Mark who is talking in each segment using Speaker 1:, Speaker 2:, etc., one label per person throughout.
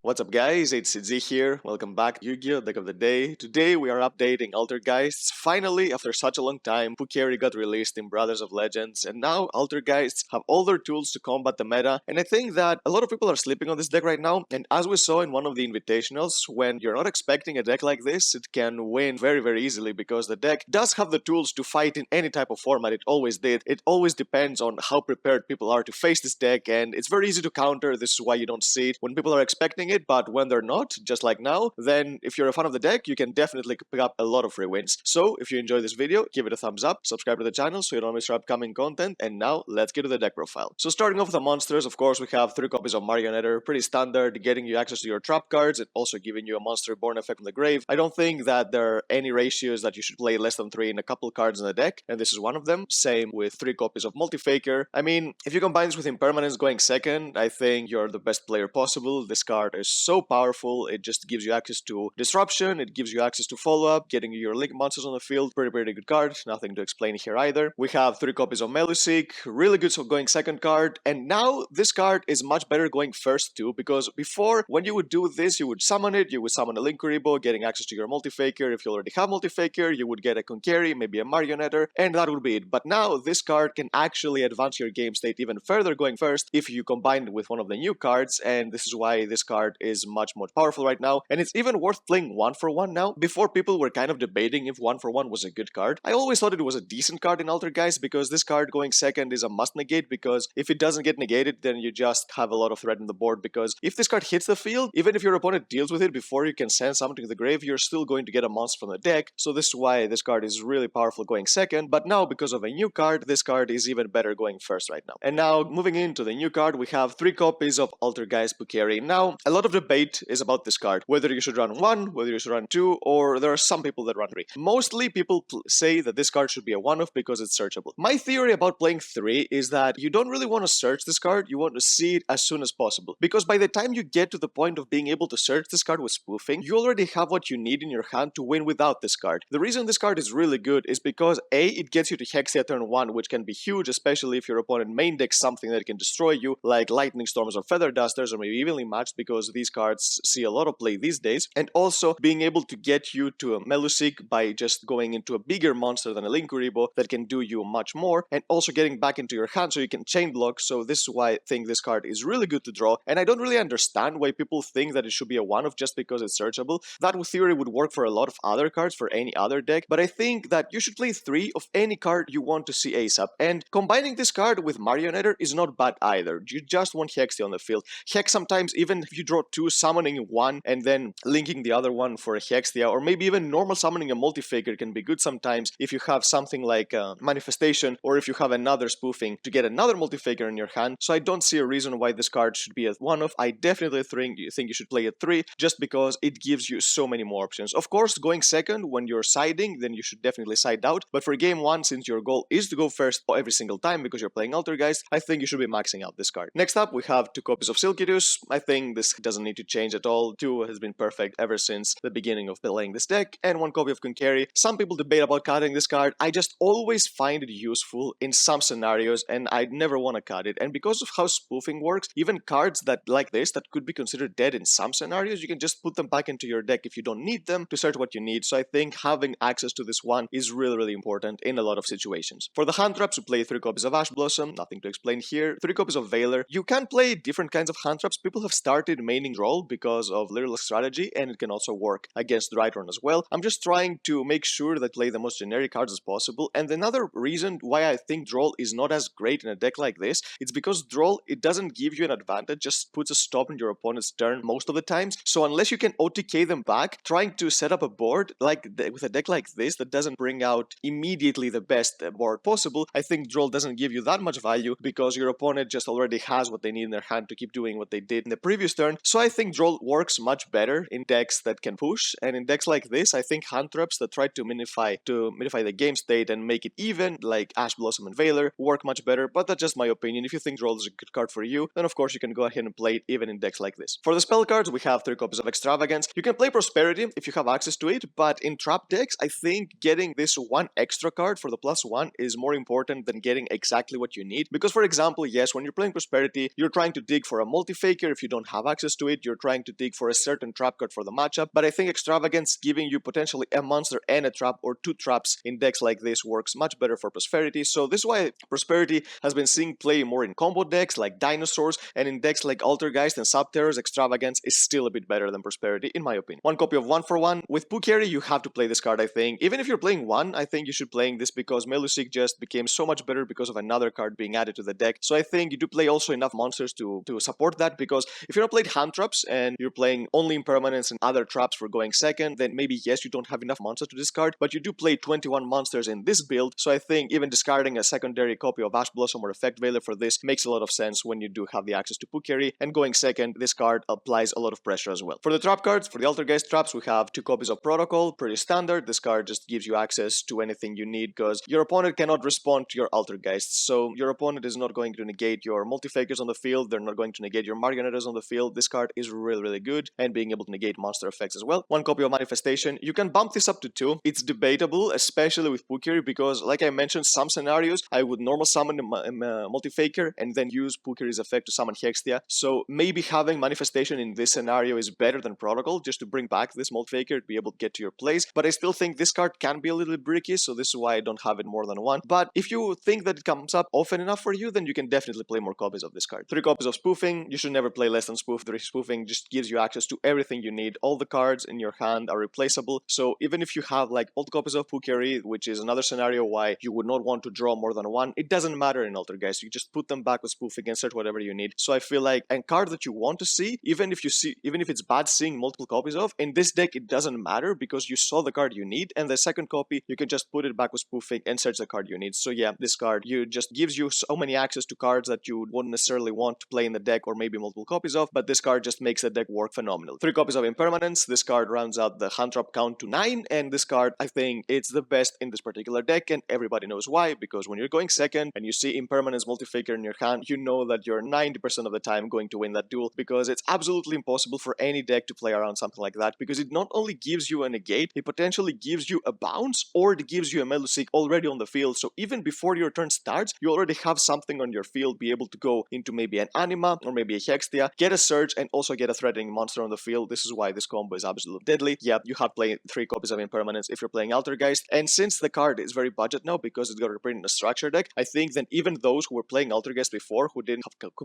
Speaker 1: What's up guys, it's Z here, welcome back to Yu-Gi-Oh! Deck of the Day. Today we are updating Altergeists. Finally, after such a long time, Pukeri got released in Brothers of Legends, and now Altergeists have all their tools to combat the meta, and I think that a lot of people are sleeping on this deck right now, and as we saw in one of the invitationals, when you're not expecting a deck like this, it can win very easily because the deck does have the tools to fight in any type of format. It always did. It always depends on how prepared people are to face this deck, and it's very easy to counter. This is why you don't see it when people are expecting it, but when they're not, just like now, then if you're a fan of the deck, you can definitely pick up a lot of free wins. So if you enjoyed this video, give it a thumbs up, subscribe to the channel so you don't miss our upcoming content, and now let's get to the deck profile. So starting off with the monsters, of course, we have 3 copies of Marionetter, pretty standard, getting you access to your trap cards and also giving you a monster reborn effect from the grave. I don't think that there are any ratios that you should play less than 3 in a couple cards in the deck, and this is one of them. Same with 3 copies of Multifaker. I mean, if you combine this with Impermanence going second, I think you're the best player possible. This card is so powerful. It just gives you access to disruption, it gives you access to follow-up, getting you your link monsters on the field. Pretty good card, nothing to explain here either. We have 3 copies of Melusik, really good going second card, and now this card is much better going first too, because before, when you would do this, you would summon it, you would summon a Linkuribo, getting access to your Multifaker. If you already have Multifaker, you would get a Konkeri, maybe a Marionetter, and that would be it. But now this card can actually advance your game state even further going first if you combine it with one of the new cards, and this is why this card is much more powerful right now, and it's even worth playing 1-for-1 now. Before, people were kind of debating if 1-for-1 was a good card. I always thought it was a decent card in Altergeist because this card going second is a must negate, because if it doesn't get negated, then you just have a lot of threat in the board, because if this card hits the field, even if your opponent deals with it before you can send something to the grave, you're still going to get a monster from the deck. So this is why this card is really powerful going second, but now because of a new card, this card is even better going first right now. And now, moving into the new card, we have 3 copies of Altergeist Pukeri. Now, a lot of debate is about this card, whether you should run 1, whether you should run 2, or there are some people that run 3. Mostly people say that this card should be a 1-off because it's searchable. My theory about playing 3 is that you don't really want to search this card, you want to see it as soon as possible, because by the time you get to the point of being able to search this card with spoofing, you already have what you need in your hand to win without this card. The reason this card is really good is because A, it gets you to Hexia turn 1, which can be huge, especially if your opponent main decks something that can destroy you, like Lightning Storms or Feather Dusters, or maybe evenly matched, because these cards see a lot of play these days. And also being able to get you to a Melusik by just going into a bigger monster than a Linkuribo that can do you much more, and also getting back into your hand so you can chain block. So this is why I think this card is really good to draw, and I don't really understand why people think that it should be a 1-off just because it's searchable. That theory would work for a lot of other cards, for any other deck, but I think that you should play 3 of any card you want to see ASAP, and combining this card with Marionetter is not bad either. You just want Hexia on the field. Heck, sometimes even if you draw 2, summoning 1 and then linking the other one for a Hexia, or maybe even normal summoning a Multifaker can be good sometimes if you have something like Manifestation, or if you have another spoofing to get another Multifaker in your hand. So I don't see a reason why this card should be a 1-off. I definitely think you should play it 3 just because it gives you so many more options. Of course, going second when you're siding, then you should definitely side out, but for game 1, since your goal is to go first every single time because you're playing Altergeist, I think you should be maxing out this card. Next up, we have 2 copies of Silkidus. I think this doesn't need to change at all. 2 has been perfect ever since the beginning of playing this deck, and 1 copy of Konkeri. Some people debate about cutting this card. I just always find it useful in some scenarios, and I'd never want to cut it. And because of how spoofing works, even cards that like this that could be considered dead in some scenarios, you can just put them back into your deck if you don't need them to search what you need. So I think having access to this one is really important in a lot of situations. For the hand traps, we play 3 copies of Ash Blossom, nothing to explain here. 3 copies of Veiler. You can play different kinds of hand traps. People have started maining Droll because of Little Strategy, and it can also work against Drytron as well. I'm just trying to make sure that I play the most generic cards as possible. And another reason why I think Droll is not as great in a deck like this, it's because Droll, it doesn't give you an advantage, just puts a stop on your opponent's turn most of the times. So unless you can OTK them back, trying to set up a board like with a deck like this that doesn't bring out immediately the best board possible, I think Droll doesn't give you that much value because your opponent just already has what they need in their hand to keep doing what they did in the previous turn. So I think Droll works much better in decks that can push, and in decks like this, I think hand traps that try to minify the game state and make it even, like Ash Blossom and Veiler, work much better, but that's just my opinion. If you think Droll is a good card for you, then of course you can go ahead and play it even in decks like this. For the spell cards, we have 3 copies of Extravagance. You can play Prosperity if you have access to it, but in trap decks, I think getting this 1 extra card for the +1 is more important than getting exactly what you need. Because for example, yes, when you're playing Prosperity, you're trying to dig for a Multifaker if you don't have access access to it, you're trying to dig for a certain trap card for the matchup, but I think Extravagance giving you potentially a monster and a trap or two traps in decks like this works much better for Prosperity. So this is why Prosperity has been seeing play more in combo decks like Dinosaurs, and in decks like Altergeist and Subterrors, Extravagance is still a bit better than Prosperity in my opinion. One copy of 1-for-1. With Pukeri, you have to play this card, I think. Even if you're playing one, I think you should playing this because Melusik just became so much better because of another card being added to the deck. So I think you do play also enough monsters to support that, because if you're not playing hand traps and you're playing only impermanence and other traps for going second, then maybe yes, you don't have enough monsters to discard, but you do play 21 monsters in this build, so I think even discarding a secondary copy of Ash Blossom or Effect Veiler for this makes a lot of sense when you do have the access to Pukeri, and going second, this card applies a lot of pressure as well. For the trap cards, for the Altergeist traps, we have 2 copies of Protocol, pretty standard. This card just gives you access to anything you need because your opponent cannot respond to your Altergeists, so your opponent is not going to negate your Multifakers on the field, they're not going to negate your Marionettes on the field. This card is really good, and being able to negate monster effects as well. 1 copy of Manifestation. You can bump this up to 2. It's debatable, especially with Pukeri, because like I mentioned, some scenarios I would normal summon a Multifaker and then use Pukeri's effect to summon Hextia, so maybe having Manifestation in this scenario is better than Protocol, just to bring back this Multifaker to be able to get to your place, but I still think this card can be a little bricky, so this is why I don't have it more than 1. But if you think that it comes up often enough for you, then you can definitely play more copies of this card. 3 copies of Spoofing. You should never play less than Spoof. The Spoofing just gives you access to everything you need. All the cards in your hand are replaceable, so even if you have like old copies of Pukeri, which is another scenario why you would not want to draw more than 1, it doesn't matter in Altergeist. You just put them back with Spoofing and search whatever you need. So I feel like a card that you want to see, even if it's bad seeing multiple copies of, in this deck it doesn't matter because you saw the card you need, and the second copy you can just put it back with Spoofing and search the card you need. So yeah, this card just gives you so many access to cards that you wouldn't necessarily want to play in the deck or maybe multiple copies of, but this card just makes the deck work phenomenal. 3 copies of Impermanence. This card rounds out the hand trap count to 9, and this card, I think it's the best in this particular deck, and everybody knows why, because when you're going second and you see Impermanence Multifaker in your hand, you know that you're 90% of the time going to win that duel, because it's absolutely impossible for any deck to play around something like that, because it not only gives you a negate, it potentially gives you a bounce, or it gives you a Melusik already on the field, so even before your turn starts, you already have something on your field, be able to go into maybe an Anima, or maybe a Hextia, get a Surge, and also get a threatening monster on the field. This is why this combo is absolutely deadly. Yeah, you have to play 3 copies of Impermanence if you're playing Altergeist, and since the card is very budget now, because it's got a print in a structure deck, I think that even those who were playing Altergeist before, who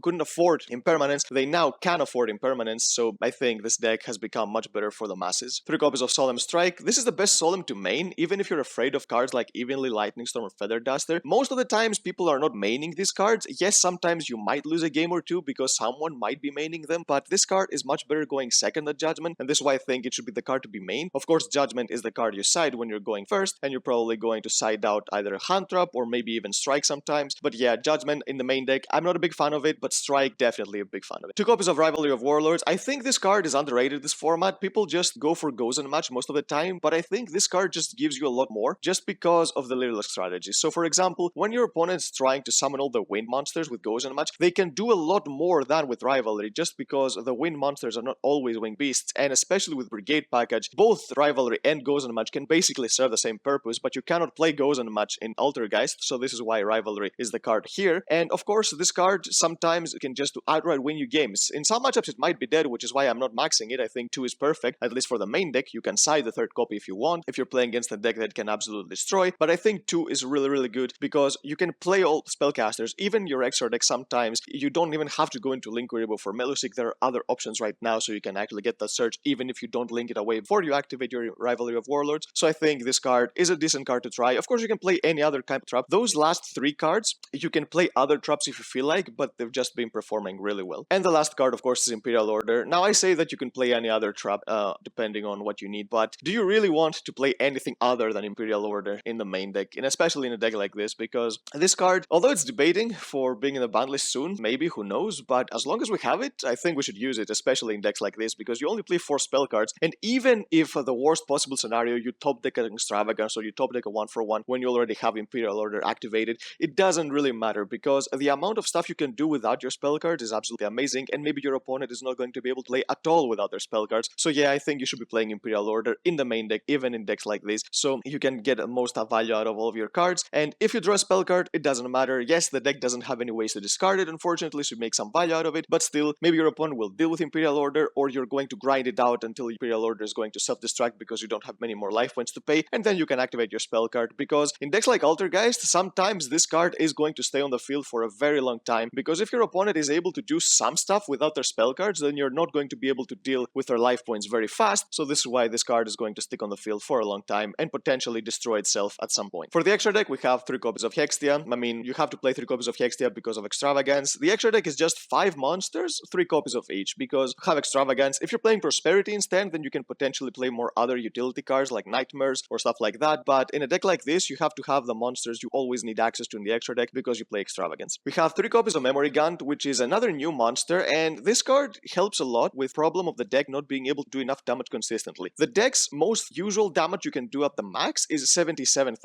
Speaker 1: couldn't afford Impermanence, they now can afford Impermanence, so I think this deck has become much better for the masses. 3 copies of Solemn Strike. This is the best Solemn to main, even if you're afraid of cards like Evenly Lightning Storm or Feather Duster. Most of the times people are not maining these cards. Yes, sometimes you might lose a game or two because someone might be maining them, but this card is much better going second than Judgment, and this is why I think it should be the card to be main. Of course, Judgment is the card you side when you're going first, and you're probably going to side out either a hand trap or maybe even Strike sometimes, but yeah, Judgment in the main deck, I'm not a big fan of it, but Strike, definitely a big fan of it. 2 copies of Rivalry of Warlords. I think this card is underrated this format. People just go for Gozen Match most of the time, but I think this card just gives you a lot more just because of the little strategy. So for example, when your opponent's trying to summon all the wind monsters with Gozen Match, they can do a lot more than with Rivalry just because the wind monsters are not always winged beasts, and especially with Brigade package, both Rivalry and Gozen Match can basically serve the same purpose, but you cannot play Gozen Match in Altergeist, so this is why Rivalry is the card here. And of course, this card sometimes can just outright win you games. In some matchups it might be dead, which is why I'm not maxing it. I think 2 is perfect, at least for the main deck. You can side the 3rd copy if you want, if you're playing against a deck that can absolutely destroy, but I think 2 is really good because you can play all spellcasters, even your extra deck sometimes. You don't even have to go into Link Kuriboh for Melusik. There are other options right now, so you can actually get that search even if you don't link it away before you activate your Rivalry of Warlords. So I think this card is a decent card to try. Of course, you can play any other type of trap. Those last 3 cards, you can play other traps if you feel like, but they've just been performing really well. And the last card, of course, is Imperial Order. Now, I say that you can play any other trap depending on what you need, but do you really want to play anything other than Imperial Order in the main deck, and especially in a deck like this? Because this card, although it's debating for being in the ban list soon, maybe, who knows, but as long as we have it, I think we should use it, especially in decks like this, because you only play 4 spell cards, and even if the worst possible scenario, you top deck an Extravagance or you top deck a 1-for-1 when you already have Imperial Order activated, it doesn't really matter, because the amount of stuff you can do without your spell cards is absolutely amazing, and maybe your opponent is not going to be able to play at all without their spell cards. So yeah, I think you should be playing Imperial Order in the main deck, even in decks like this, so you can get the most value out of all of your cards. And if you draw a spell card, it doesn't matter. Yes, the deck doesn't have any ways to discard it, unfortunately, so you make some value out of it, but still, maybe your opponent will deal with Imperial Order, or you're going to grind it out until Imperial Order is going to self-destruct because you don't have many more life points to pay, and then you can activate your spell card. Because in decks like Altergeist, sometimes this card is going to stay on the field for a very long time, because if your opponent is able to do some stuff without their spell cards, then you're not going to be able to deal with their life points very fast, so this is why this card is going to stick on the field for a long time and potentially destroy itself at some point. For the extra deck, we have 3 copies of Hextia. I mean, you have to play 3 copies of Hextia because of Extravagance. The extra deck is just 5 monsters, 3 copies of each, because you have Extravagance. If you're playing Prosperity instead, then you can potentially play more other utility cards like Nightmares or stuff like that, but in a deck like this, you have to have the monsters you always need access to in the extra deck because you play Extravagance. We have 3 copies of Memory Gun, which is another new monster, and this card helps a lot with problem of the deck not being able to do enough damage consistently. The deck's most usual damage you can do at the max is 77,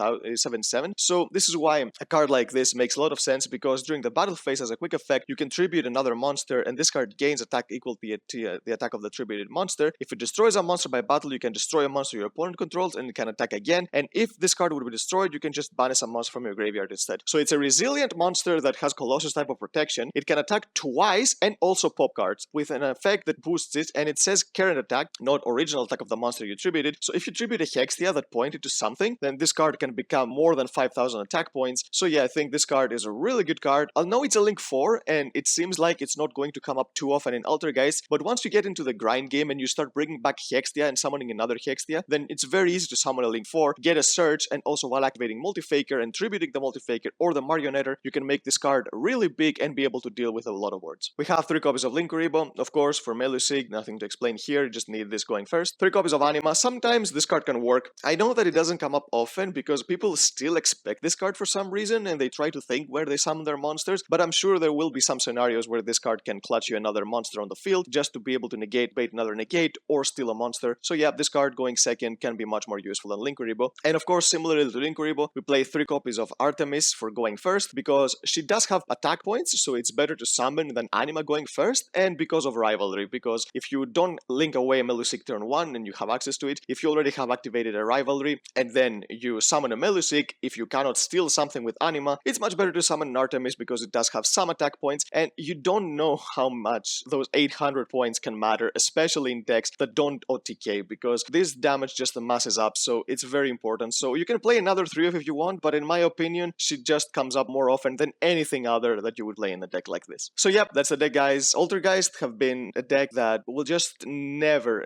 Speaker 1: so this is why a card like this makes a lot of sense, because during the battle phase as a quick effect, you can tribute another monster, and this card gains attack equal to the attack of the tributed monster. If it destroys a monster by battle, you can destroy a monster your opponent controls and it can attack again, and if this card would be destroyed, you can just banish a monster from your graveyard instead. So it's a resilient monster that has Colossus type of protection. It can attack twice and also pop cards with an effect that boosts it, and it says current attack, not original attack of the monster you tributed. So if you tribute a Hextia that pointed to something, then this card can become more than 5,000 attack points. So yeah, I think this card is a really good card. I know it's a Link 4, and it seems like it's not going to come up too often in Altergeist, but once you get into the grind game and you start bringing back Hextia and summoning another Hextia, then it's very easy to summon a Link 4, get a Surge, and also while activating Multifaker and tributing the Multifaker or the Marionetter, you can make this card really big and be able to deal with a lot of words. We have 3 copies of Linkuriboh, of course, for Melusig, nothing to explain here, you just need this going first. 3 copies of Anima. Sometimes this card can work. I know that it doesn't come up often because people still expect this card for some reason and they try to think where they summon their monsters, but I'm sure there will be some scenarios where this card can clutch you another monster on the field just to be able to bait another negate or steal a monster. So yeah, this card going second can be much more useful than Linkuriboh. And of course, similarly to Linkuriboh, we play 3 copies of Artemis for going first because she does have attack points, so it's better to summon than Anima going first, and because of rivalry, because if you don't link away a Melusig turn 1 and you have access to it, if you already have activated a rivalry and then you summon a Melusig, if you cannot steal something with Anima, it's much better to summon an Artemis because it does have some attack points, and you don't know how much those 800 points can matter, especially in decks that don't OTK, because this damage just masses up, so it's very important. So you can play another 3 if you want, but in my opinion, she just comes up more often than anything other that you would play in a deck like this. So yep, that's the deck, guys. Altergeist have been a deck that will just never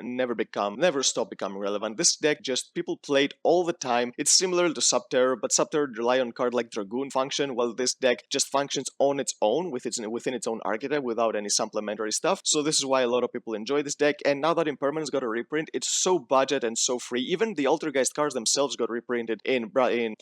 Speaker 1: stop becoming relevant. This deck just people play it all the time. It's similar to Subterror, but Subterror rely on card like Dragoon function, while this deck just functions on its own within its own archetype without any supplementary stuff. So this is why a lot of people enjoy this deck, and now that Impermanence got a reprint, it's so budget and so free. Even the Altergeist cards themselves got reprinted in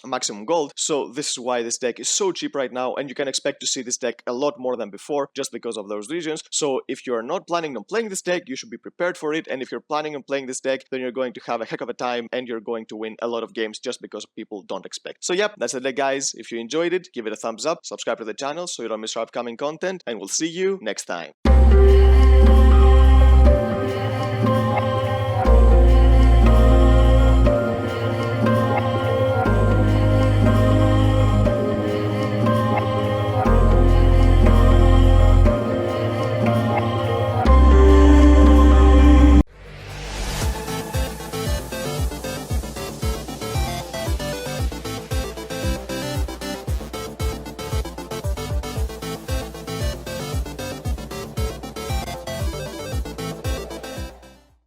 Speaker 1: Maximum Gold, so this is why this deck is so cheap right now, and you can expect to see this deck a lot more than before just because of those reasons. So if you're not planning on playing this deck, you should be prepared for it, and if you're planning on playing this deck, then you're going to have a heck of a time and you're going to win a lot of games just because people don't expect. So yep, that's the deck, guys. If you enjoyed it, give it a thumbs up, subscribe to the channel so you don't miss our upcoming content, and we'll see you next time.